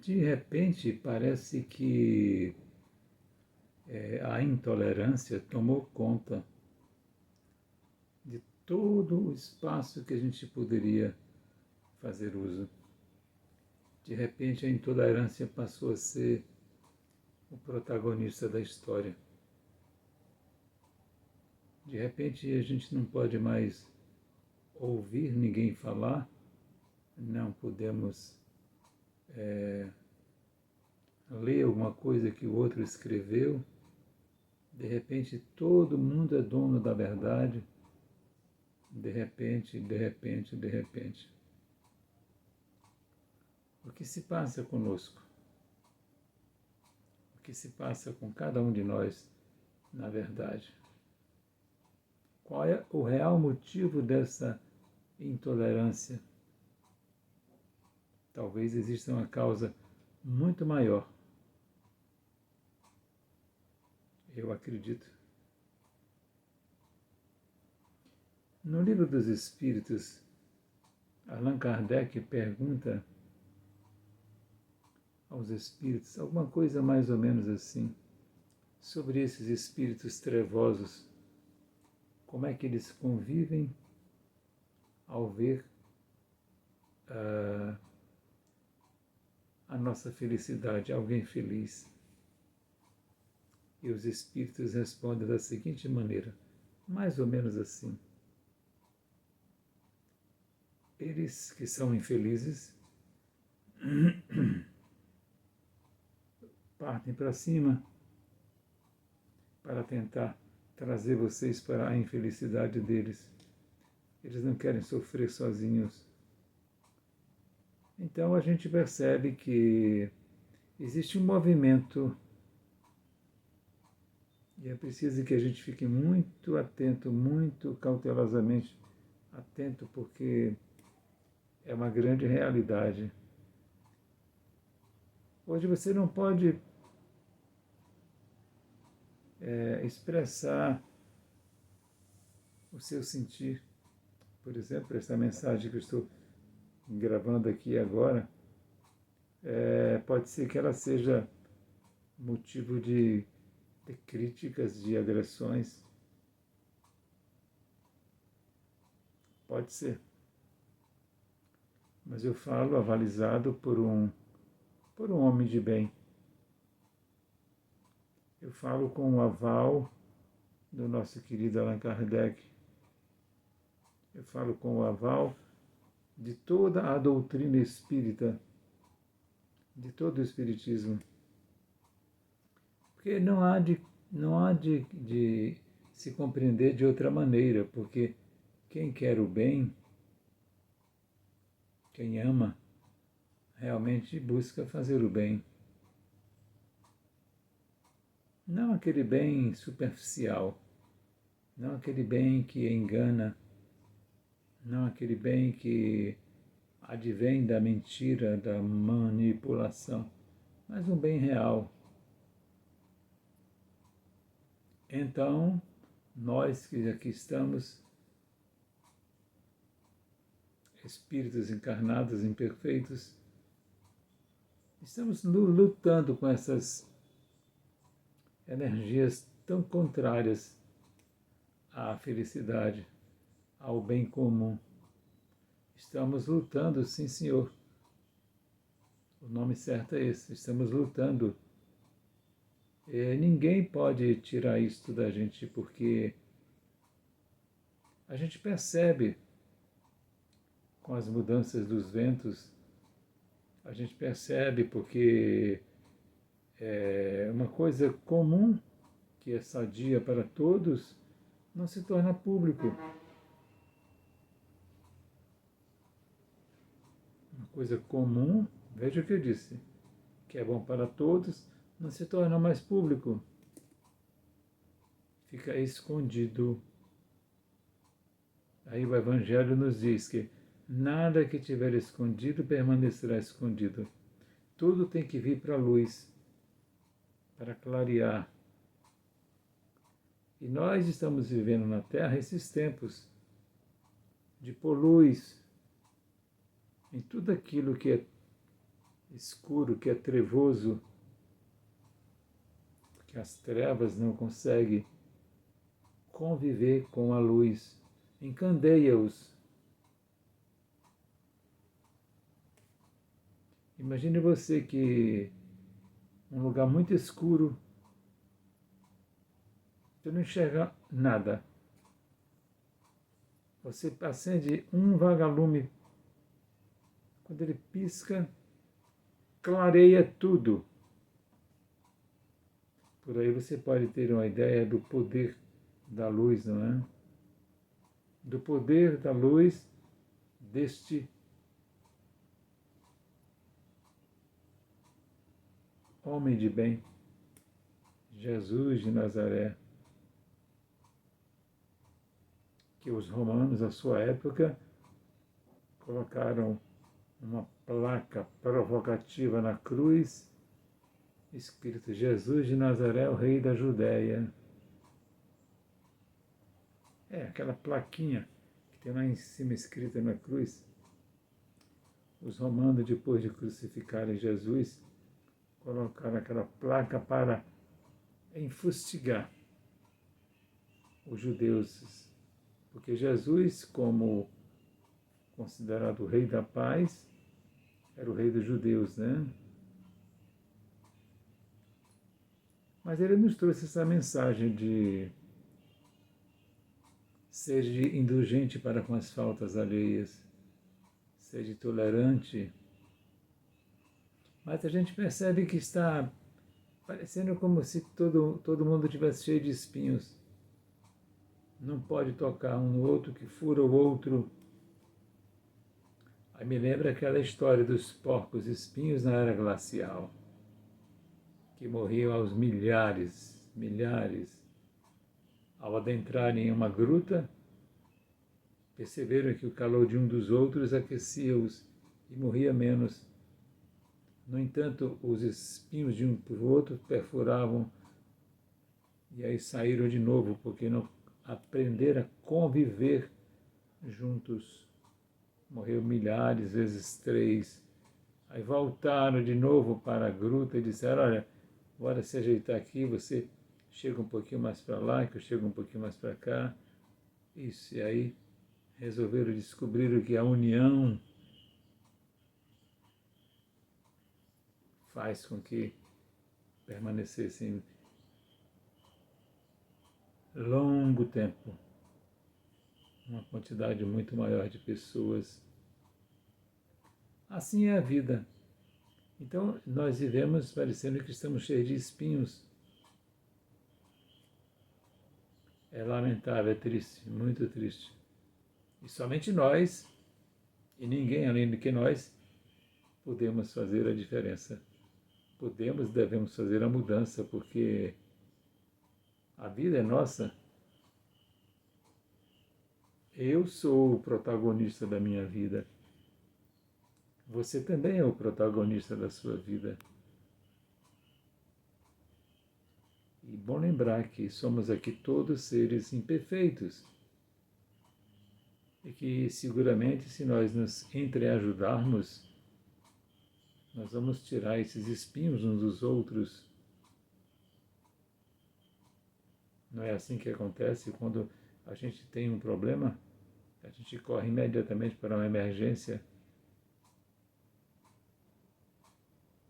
De repente, parece que a intolerância tomou conta de todo o espaço que a gente poderia fazer uso. De repente, a intolerância passou a ser o protagonista da história. De repente, a gente não pode mais ouvir ninguém falar, não podemos ler alguma coisa que o outro escreveu. De repente, todo mundo é dono da verdade. De repente, de repente, de repente. O que se passa conosco? O que se passa com cada um de nós, na verdade? Qual é o real motivo dessa intolerância? Talvez exista uma causa muito maior. Eu acredito. No Livro dos Espíritos, Allan Kardec pergunta aos espíritos alguma coisa mais ou menos assim, sobre esses espíritos trevosos, como é que eles convivem ao ver a nossa felicidade, alguém feliz. E os espíritos respondem da seguinte maneira, mais ou menos assim. Eles que são infelizes partem para cima para tentar trazer vocês para a infelicidade deles. Eles não querem sofrer sozinhos. Então a gente percebe que existe um movimento e é preciso que a gente fique muito atento, muito cautelosamente atento, porque é uma grande realidade. Hoje você não pode expressar o seu sentir. Por exemplo, essa mensagem que eu estou gravando aqui agora, pode ser que ela seja motivo de críticas, de agressões. Pode ser. Mas eu falo avalizado por um homem de bem. Eu falo com o aval do nosso querido Allan Kardec. Eu falo com o aval de toda a doutrina espírita, de todo o espiritismo. Porque não há de se compreender de outra maneira, porque quem quer o bem, quem ama, realmente busca fazer o bem. Não aquele bem superficial, não aquele bem que engana, não aquele bem que advém da mentira, da manipulação, mas um bem real. Então, nós que aqui estamos, espíritos encarnados, imperfeitos, estamos lutando com essas energias tão contrárias à felicidade, ao bem comum. Estamos lutando, sim, senhor. O nome certo é esse. Estamos lutando. Ninguém pode tirar isso da gente, porque a gente percebe com as mudanças dos ventos, a gente percebe porque uma coisa comum, que é sadia para todos, não se torna público. Uma coisa comum, veja o que eu disse, que é bom para todos, não se torna mais público. Fica escondido. Aí o Evangelho nos diz que nada que tiver escondido permanecerá escondido. Tudo tem que vir para a luz, para clarear. E nós estamos vivendo na Terra esses tempos de pôr luz em tudo aquilo que é escuro, que é trevoso, que as trevas não conseguem conviver com a luz. Encandeia-os. Imagine você que um lugar muito escuro, você não enxerga nada. Você acende um vagalume, quando ele pisca, clareia tudo. Por aí você pode ter uma ideia do poder da luz, não é? Do poder da luz deste homem de bem, Jesus de Nazaré, que os romanos, à sua época, colocaram uma placa provocativa na cruz, escrito Jesus de Nazaré, o Rei da Judéia. É, aquela plaquinha que tem lá em cima escrita na cruz. Os romanos, depois de crucificarem Jesus, colocaram aquela placa para enfustigar os judeus, porque Jesus, como considerado o rei da paz, era o rei dos judeus, né? Mas ele nos trouxe essa mensagem de seja indulgente para com as faltas alheias, seja tolerante. Mas a gente percebe que está parecendo como se todo mundo tivesse cheio de espinhos. Não pode tocar um no outro, que fura o outro. Aí me lembra aquela história dos porcos espinhos na era glacial, que morriam aos milhares, ao adentrarem em uma gruta, perceberam que o calor de um dos outros aquecia-os e morria menos. No entanto, os espinhos de um para o outro perfuravam e aí saíram de novo, porque não aprenderam a conviver juntos. Morreu milhares, vezes 3. Aí voltaram de novo para a gruta e disseram, olha, bora se ajeitar aqui, você chega um pouquinho mais para lá, que eu chego um pouquinho mais para cá. Isso, e aí resolveram descobrir que a união faz com que permanecessem longo tempo, uma quantidade muito maior de pessoas. Assim é a vida. Então, nós vivemos parecendo que estamos cheios de espinhos. É lamentável, é triste, muito triste. E somente nós, e ninguém além do que nós, podemos fazer a diferença. Podemos e devemos fazer a mudança, porque a vida é nossa. Eu sou o protagonista da minha vida. Você também é o protagonista da sua vida. E bom lembrar que somos aqui todos seres imperfeitos. E que seguramente, se nós nos entreajudarmos, nós vamos tirar esses espinhos uns dos outros. Não é assim que acontece quando a gente tem um problema? A gente corre imediatamente para uma emergência,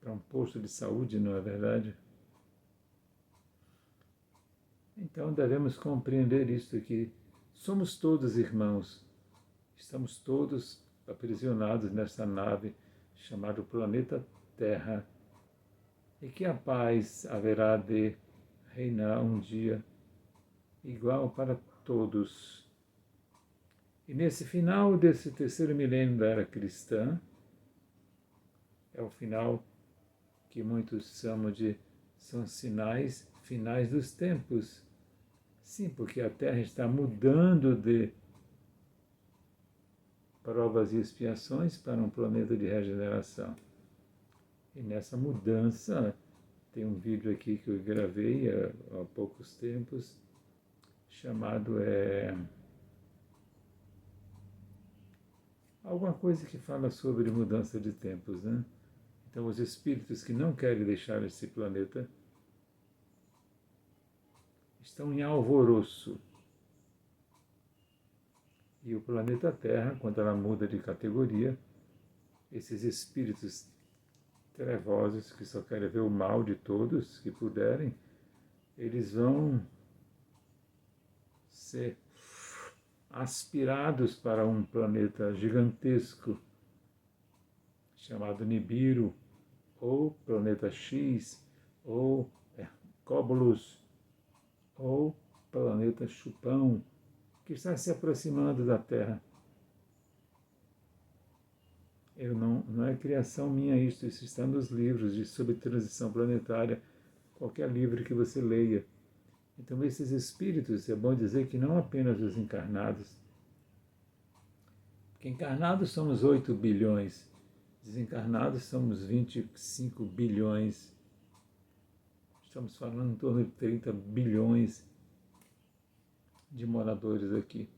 para um posto de saúde, não é verdade? Então devemos compreender isto, que somos todos irmãos, estamos todos aprisionados nesta nave chamada planeta Terra, e que a paz haverá de reinar um dia igual para todos. E nesse final desse terceiro milênio da era cristã, é o final que muitos chamam de são sinais finais dos tempos. Sim, porque a Terra está mudando de provas e expiações para um planeta de regeneração. E nessa mudança, tem um vídeo aqui que eu gravei há poucos tempos, chamado alguma coisa que fala sobre mudança de tempos, né? Então, os espíritos que não querem deixar esse planeta estão em alvoroço. E o planeta Terra, quando ela muda de categoria, esses espíritos trevosos que só querem ver o mal de todos que puderem, eles vão ser aspirados para um planeta gigantesco chamado Nibiru, ou Planeta X, ou Cóbulos, ou Planeta Chupão, que está se aproximando da Terra. Não é criação minha isso está nos livros sobre transição planetária, qualquer livro que você leia. Então esses espíritos, é bom dizer que não apenas os encarnados, porque encarnados somos 8 bilhões, desencarnados somos 25 bilhões, estamos falando em torno de 30 bilhões de moradores aqui.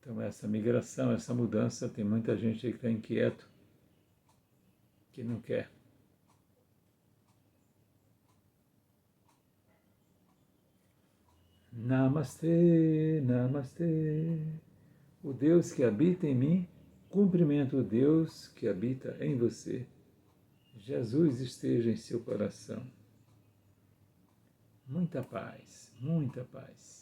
Então essa migração, essa mudança, tem muita gente aí que está inquieto, que não quer. Namastê, namastê. O Deus que habita em mim, cumprimento o Deus que habita em você. Jesus esteja em seu coração. Muita paz, muita paz.